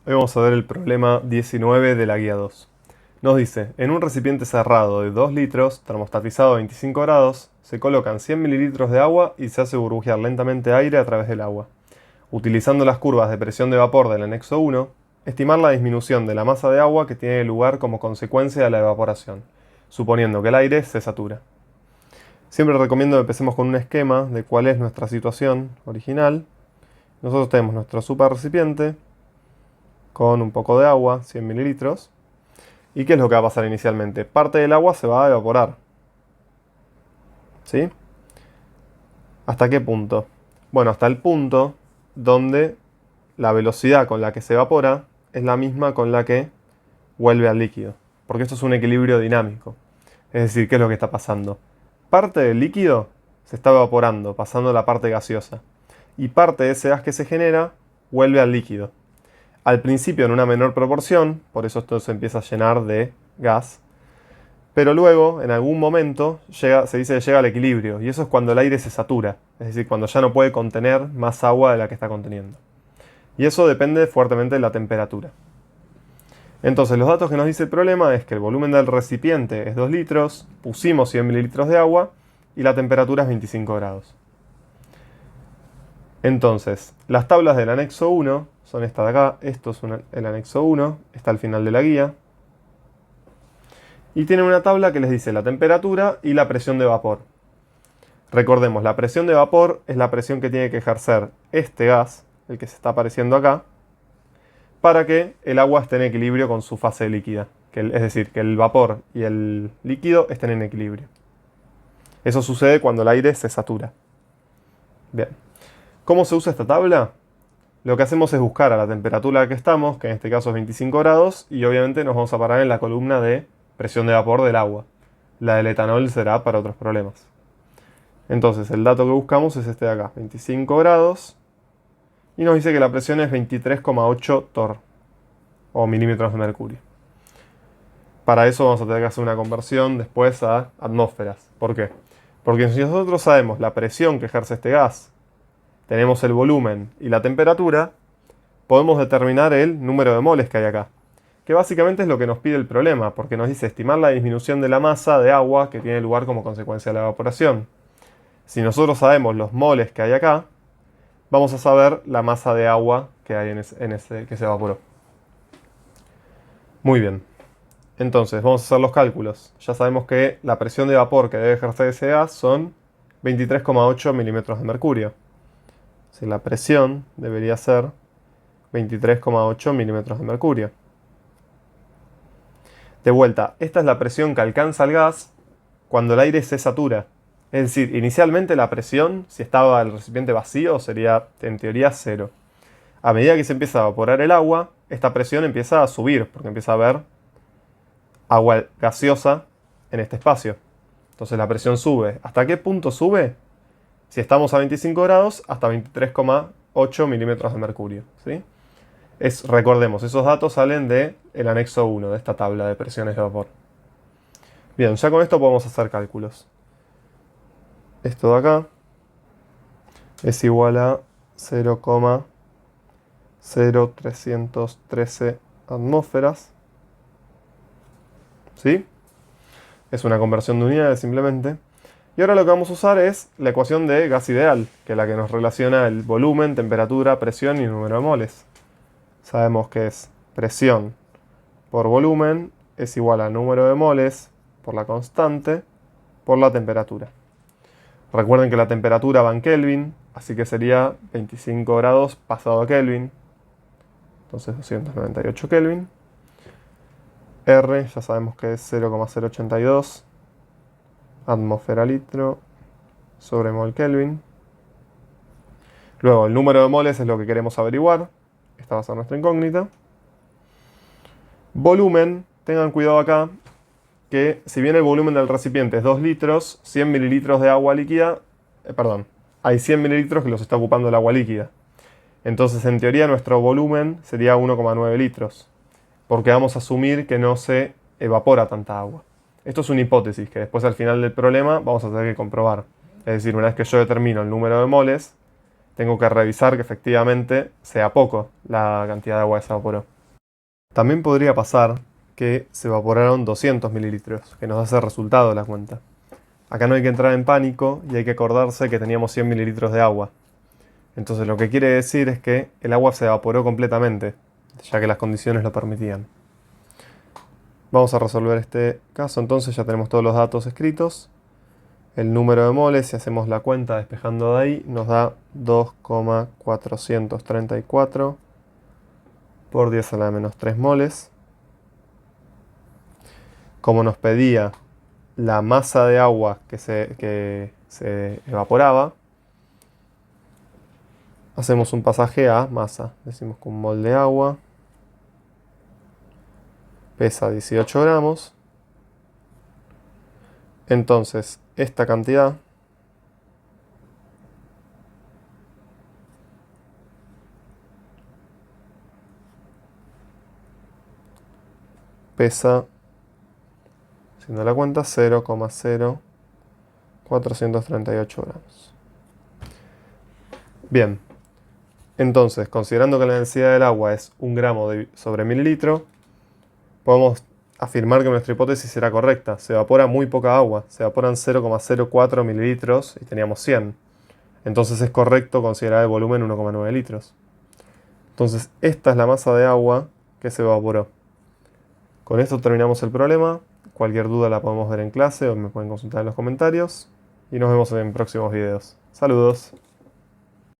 Hoy vamos a ver el problema 19 de la guía 2. Nos dice, en un recipiente cerrado de 2 litros, termostatizado a 25 grados, se colocan 100 mililitros de agua y se hace burbujear lentamente aire a través del agua. Utilizando las curvas de presión de vapor del anexo 1, estimar la disminución de la masa de agua que tiene lugar como consecuencia de la evaporación, suponiendo que el aire se satura. Siempre recomiendo que empecemos con un esquema de cuál es nuestra situación original. Nosotros tenemos nuestro super recipiente con un poco de agua, 100 mililitros. ¿Y qué es lo que va a pasar inicialmente? Parte del agua se va a evaporar. ¿Sí? ¿Hasta qué punto? Bueno, hasta el punto donde la velocidad con la que se evapora es la misma con la que vuelve al líquido. Porque esto es un equilibrio dinámico. Es decir, ¿qué es lo que está pasando? Parte del líquido se está evaporando, pasando a la parte gaseosa. Y parte de ese gas que se genera vuelve al líquido. Al principio en una menor proporción, por eso esto se empieza a llenar de gas. Pero luego, en algún momento, se dice que llega al equilibrio. Y eso es cuando el aire se satura. Es decir, cuando ya no puede contener más agua de la que está conteniendo. Y eso depende fuertemente de la temperatura. Entonces, los datos que nos dice el problema es que el volumen del recipiente es 2 litros, pusimos 100 mililitros de agua y la temperatura es 25 grados. Entonces, las tablas del anexo 1 son estas de acá. Esto es el anexo 1, está al final de la guía. Y tienen una tabla que les dice la temperatura y la presión de vapor. Recordemos, la presión de vapor es la presión que tiene que ejercer este gas, el que se está apareciendo acá, para que el agua esté en equilibrio con su fase líquida. Es decir, que el vapor y el líquido estén en equilibrio. Eso sucede cuando el aire se satura. Bien. ¿Cómo se usa esta tabla? Lo que hacemos es buscar a la temperatura a la que estamos, que en este caso es 25 grados, y obviamente nos vamos a parar en la columna de presión de vapor del agua. La del etanol será para otros problemas. Entonces, el dato que buscamos es este de acá, 25 grados, y nos dice que la presión es 23,8 torr, o milímetros de mercurio. Para eso vamos a tener que hacer una conversión después a atmósferas. ¿Por qué? Porque si nosotros sabemos la presión que ejerce este gas, tenemos el volumen y la temperatura, podemos determinar el número de moles que hay acá. Que básicamente es lo que nos pide el problema, porque nos dice estimar la disminución de la masa de agua que tiene lugar como consecuencia de la evaporación. Si nosotros sabemos los moles que hay acá, vamos a saber la masa de agua que hay en ese que se evaporó. Muy bien. Entonces, vamos a hacer los cálculos. Ya sabemos que la presión de vapor que debe ejercer ese gas son 23,8 milímetros de mercurio. Si la presión debería ser 23,8 milímetros de mercurio. De vuelta, esta es la presión que alcanza el gas cuando el aire se satura. Es decir, inicialmente la presión, si estaba el recipiente vacío, sería en teoría 0. A medida que se empieza a evaporar el agua, esta presión empieza a subir, porque empieza a haber agua gaseosa en este espacio. Entonces la presión sube. ¿Hasta qué punto sube? Si estamos a 25 grados, hasta 23,8 milímetros de mercurio. ¿Sí? Recordemos, esos datos salen del anexo 1, de esta tabla de presiones de vapor. Bien, ya con esto podemos hacer cálculos. Esto de acá es igual a 0,0313 atmósferas. ¿Sí? Es una conversión de unidades simplemente. Y ahora lo que vamos a usar es la ecuación de gas ideal, que es la que nos relaciona el volumen, temperatura, presión y número de moles. Sabemos que es presión por volumen es igual a número de moles por la constante por la temperatura. Recuerden que la temperatura va en Kelvin, así que sería 25 grados pasado a Kelvin. Entonces 298 Kelvin. R ya sabemos que es 0,082 atmósfera litro sobre mol Kelvin. Luego el número de moles es lo que queremos averiguar. Esta va a ser nuestra incógnita. Volumen, tengan cuidado acá, que si bien el volumen del recipiente es 2 litros, 100 mililitros de agua líquida, hay 100 mililitros que los está ocupando el agua líquida. Entonces, en teoría, nuestro volumen sería 1,9 litros, porque vamos a asumir que no se evapora tanta agua. Esto es una hipótesis que después al final del problema vamos a tener que comprobar. Es decir, una vez que yo determino el número de moles, tengo que revisar que efectivamente sea poco la cantidad de agua que se evaporó. También podría pasar que se evaporaron 200 mililitros, que nos hace resultado de la cuenta. Acá no hay que entrar en pánico y hay que acordarse que teníamos 100 mililitros de agua. Entonces lo que quiere decir es que el agua se evaporó completamente, ya que las condiciones lo permitían. Vamos a resolver este caso, entonces ya tenemos todos los datos escritos. El número de moles, si hacemos la cuenta despejando de ahí, nos da 2,434 por 10 a la menos 3 moles. Como nos pedía la masa de agua que se evaporaba, hacemos un pasaje a masa. Decimos que un mol de agua pesa 18 gramos. Entonces, esta cantidad pesa, haciendo la cuenta, 0,0438 gramos. Bien, entonces, considerando que la densidad del agua es 1 gramo sobre mililitro, podemos afirmar que nuestra hipótesis será correcta. Se evapora muy poca agua, se evaporan 0,04 mililitros y teníamos 100. Entonces es correcto considerar el volumen 1,9 litros. Entonces esta es la masa de agua que se evaporó. Con esto terminamos el problema. Cualquier duda la podemos ver en clase o me pueden consultar en los comentarios. Y nos vemos en próximos videos. Saludos.